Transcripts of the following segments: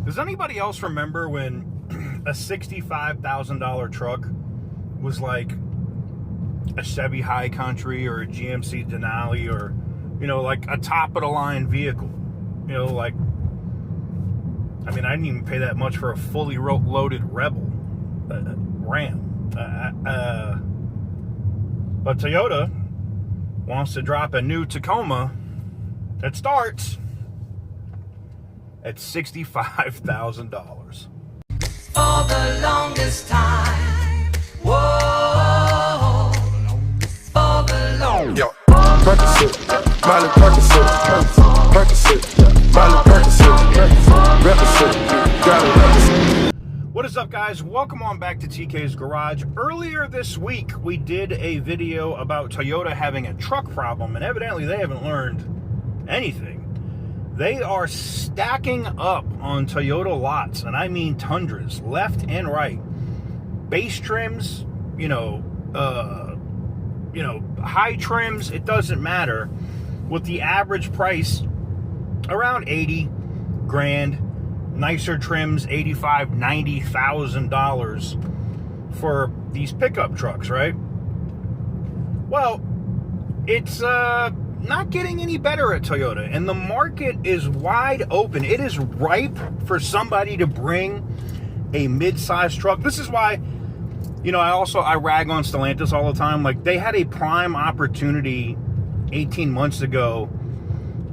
Does anybody else remember when a $65,000 truck was like a Chevy High Country or a GMC Denali or, like a top-of-the-line vehicle? Like, I mean, I didn't even pay that much for a fully loaded Rebel Ram. But Toyota wants to drop a new Tacoma that starts at $65,000. For the longest time, whoa, for the longest. Yo, Percocet, Miley Percocet, Miley Percocet, Represent, got it. What is up, guys? Welcome on back to TK's Garage. Earlier this week, we did a video about Toyota having a truck problem, and evidently they haven't learned anything. They are stacking up on Toyota lots, and I mean Tundras, left and right. Base trims, high trims, it doesn't matter. With the average price around 80 grand, nicer trims, $85,000, $90,000 for these pickup trucks, right? Well, it's not getting any better at Toyota, and the market is wide open. It is ripe for somebody to bring a mid-size truck. This is why, I rag on Stellantis all the time. Like, they had a prime opportunity 18 months ago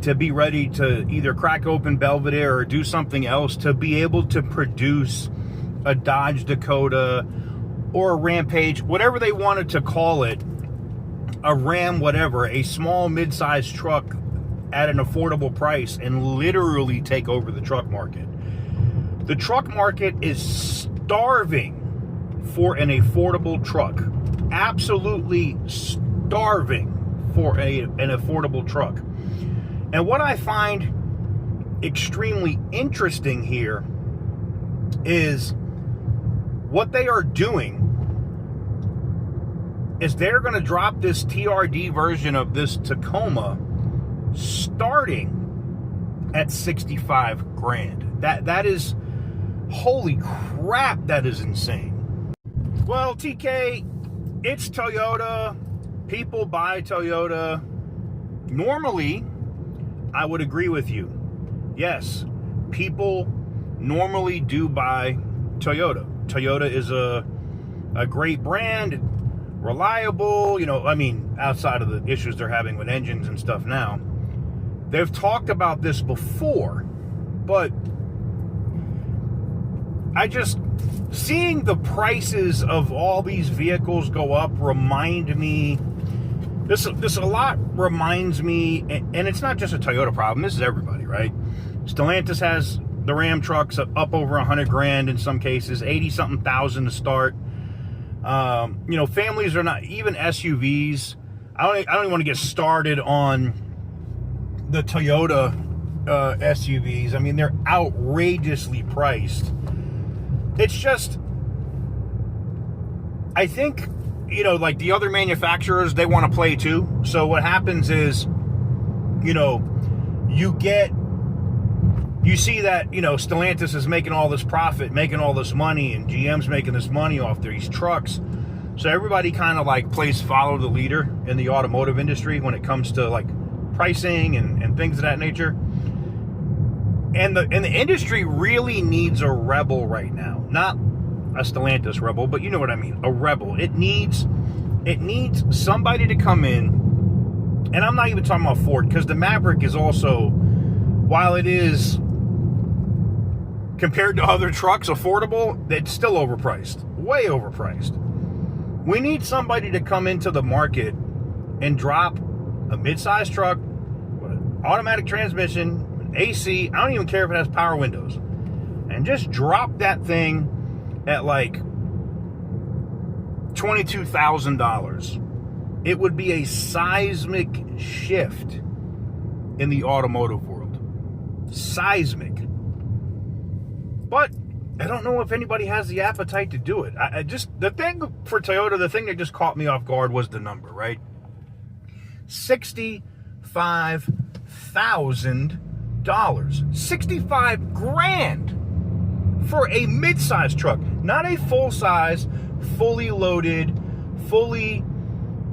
to be ready to either crack open Belvedere or do something else to be able to produce a Dodge Dakota or a Rampage, whatever they wanted to call it, a Ram, whatever, a small mid-sized truck at an affordable price, and literally take over the truck market. The truck market is starving for an affordable truck. Absolutely starving for an affordable truck. And what I find extremely interesting here is what they are doing is they're going to drop this TRD version of this Tacoma starting at 65 grand. That is, holy crap, that is insane. Well, TK, it's Toyota. People buy Toyota. Normally, I would agree with you. Yes, people normally do buy Toyota. Toyota is a great brand, reliable, outside of the issues they're having with engines and stuff now. They've talked about this before, but seeing the prices of all these vehicles go up reminds me, this a lot reminds me, and it's not just a Toyota problem, this is everybody, right? Stellantis has the Ram trucks up over 100 grand in some cases, 80-something thousand to start. Families are not, even SUVs. I don't even want to get started on the Toyota SUVs. I mean, they're outrageously priced. It's just, I think, like the other manufacturers, they want to play too. So what happens is, you see that, Stellantis is making all this profit, making all this money, and GM's making this money off these trucks. So everybody kind of like plays follow the leader in the automotive industry when it comes to like pricing and things of that nature. And the industry really needs a rebel right now. Not a Stellantis rebel, but you know what I mean, a rebel. It needs somebody to come in, and I'm not even talking about Ford, because the Maverick is also, while it is compared to other trucks affordable, it's still overpriced, way overpriced. We need somebody to come into the market and drop a mid-sized truck with an automatic transmission, an AC, I don't even care if it has power windows, and just drop that thing at like $22,000. It would be a seismic shift in the automotive world. Seismic. But I don't know if anybody has the appetite to do it. The thing for Toyota, the thing that just caught me off guard was the number, right? $65,000. 65 grand for a mid-size truck, not a full-size, fully loaded, fully,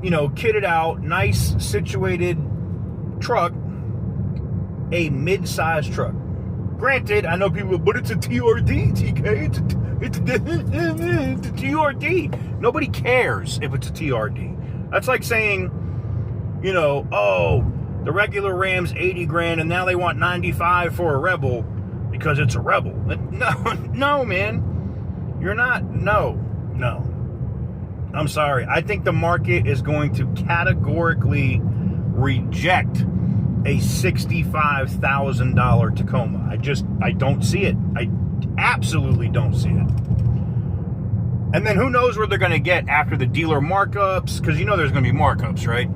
kitted out, nice situated truck, a mid-size truck. Granted, I know people, but it's a TRD, TK. It's a TRD. Nobody cares if it's a TRD. That's like saying, oh, the regular Ram's 80 grand and now they want 95 for a Rebel because it's a Rebel. No, man. You're not. No. I'm sorry. I think the market is going to categorically reject a $65,000 Tacoma. I don't see it. I absolutely don't see it. And then who knows where they're going to get after the dealer markups, because there's going to be markups, right?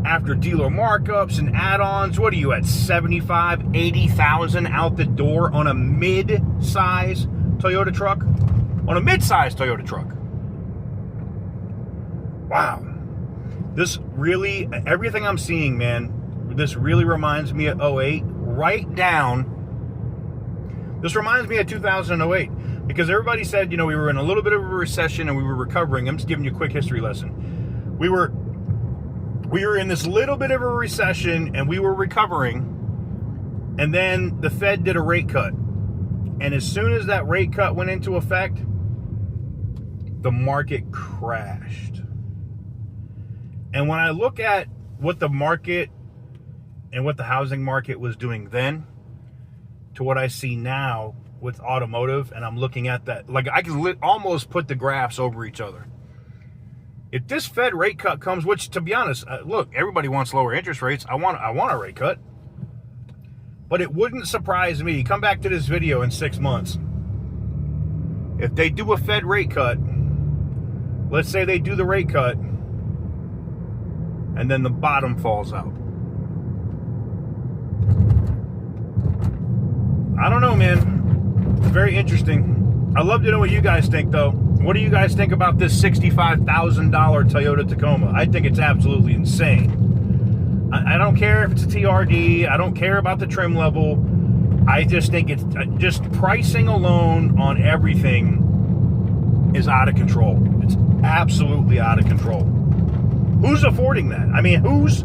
After dealer markups and add-ons, what are you at, 75, 80,000 out the door on a mid-size Toyota truck? On a mid-size Toyota truck. Wow. This really, everything I'm seeing, man, this really reminds me of 08. Right down. This reminds me of 2008. Because everybody said, we were in a little bit of a recession and we were recovering. I'm just giving you a quick history lesson. We were in this little bit of a recession and we were recovering. And then the Fed did a rate cut. And as soon as that rate cut went into effect, the market crashed. And when I look at what the market and what the housing market was doing then to what I see now with automotive, and I'm looking at that, like I can almost put the graphs over each other. If this Fed rate cut comes, which to be honest, look, everybody wants lower interest rates. I want a rate cut. But it wouldn't surprise me. Come back to this video in 6 months. If they do a Fed rate cut, let's say they do the rate cut, and then the bottom falls out. I don't know, man. It's very interesting. I'd love to know what you guys think, though. What do you guys think about this $65,000 Toyota Tacoma? I think it's absolutely insane. I don't care if it's a TRD. I don't care about the trim level. I just think it's just pricing alone on everything is out of control. It's absolutely out of control. Who's affording that? I mean, who's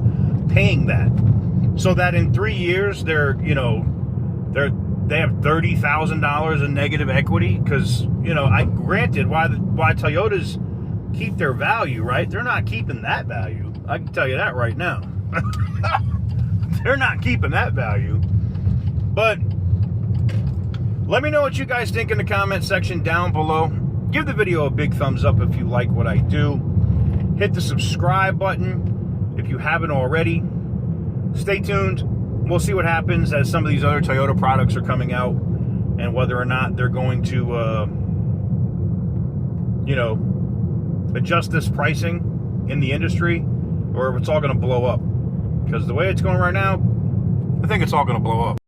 paying that? So that in 3 years they have $30,000 in negative equity? Because I granted why Toyotas keep their value, right? They're not keeping that value. I can tell you that right now. They're not keeping that value. But let me know what you guys think in the comment section down below. Give the video a big thumbs up if you like what I do. Hit the subscribe button if you haven't already. Stay tuned. We'll see what happens as some of these other Toyota products are coming out and whether or not they're going to, adjust this pricing in the industry or if it's all going to blow up. Because the way it's going right now, I think it's all going to blow up.